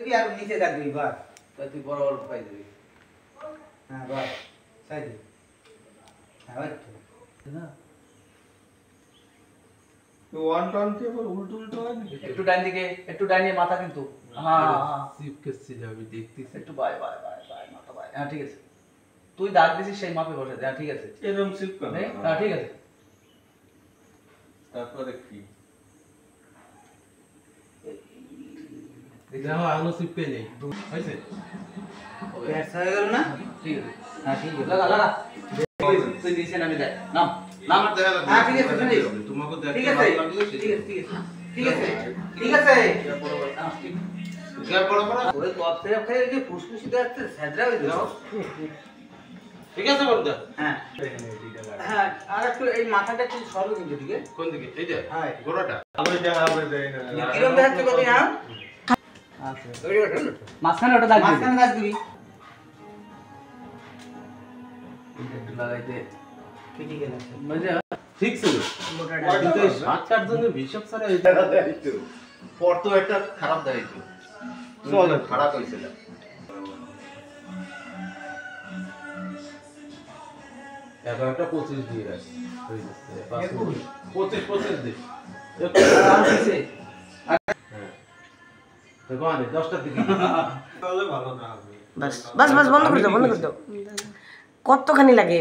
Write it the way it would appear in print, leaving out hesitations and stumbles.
দিবি আর নিচে দাগ দিবি বাস তাই তুই বরাবর পাই দিবি। হ্যাঁ বাস সাইডে হ্যাঁ ওই তো না তো ওয়ান টার্ন কি আবার উল্টো উল্টো হয় নাকি? একটু ডান দিকে, একটু ডাইনে মাথা কিন্তু। হ্যাঁ হ্যাঁ চিপকেছে যাবে দেখতেছি। একটু বাই বাই বাই বাই মাথা বাই। হ্যাঁ ঠিক আছে, তুই দাগ দিছিস সেই মাপে বসে দে। হ্যাঁ ঠিক আছে, এরকম চিপকানো। হ্যাঁ ঠিক আছে। তারপরে কি? দেখি। দেখো আলো চিপকে নেই। হয়েছে? ব্যাস হয়ে গেল না ঠিক আছে, হ্যাঁ ঠিক আছে লাগা লাগা। তুই নিচে নামি দেখ, নাম নাম। আমার দেখা যাবে। হ্যাঁ ঠিক আছে শুনি তোমাকে দেখতে ঠিক আছে ভালো লাগলে ঠিক আছে ঠিক আছে ঠিক আছে হ্যাঁ, ঠিক। গ্যাপ বড় বড়। ওই কপ সিরাপ খেয়ে যে ফুসফুসি যাচ্ছে স্যাদরা হয়ে যাও ঠিক আছে বন্ধু। হ্যাঁ হ্যাঁ আর একটু এই মাথাটা একটু সরো কিন্তু ঠিক আছে কোন দিকে? এই যে হ্যাঁ গোড়াটা। আমি দেখা হবে দেই না। কিরম দেখাচ্ছে কত না আচ্ছা, ওই ওটা মাঝখানে ওটা দাগ দিবি। মাঝখানে দাগ দিবি একটু লাগাই দে। ঠিক আছে বুঝলি? ঠিক ছিল। মোটাটা কিন্তু এই 7-8 জনের হিসাব ছাড়া এই জায়গা দেখাইতো। পর তো একটা খারাপ দেখাইতো। চলে খারাপ হইছিল। একটা 25 দিয়ে রাখ। হয়ে যাচ্ছে। 25 দে। আর কিসে? তো গানে 10টার দিকে। তাহলে ভালো না হবে। বাস বাস বাস বন্ধ করে দাও বন্ধ করে দাও কতখানি লাগে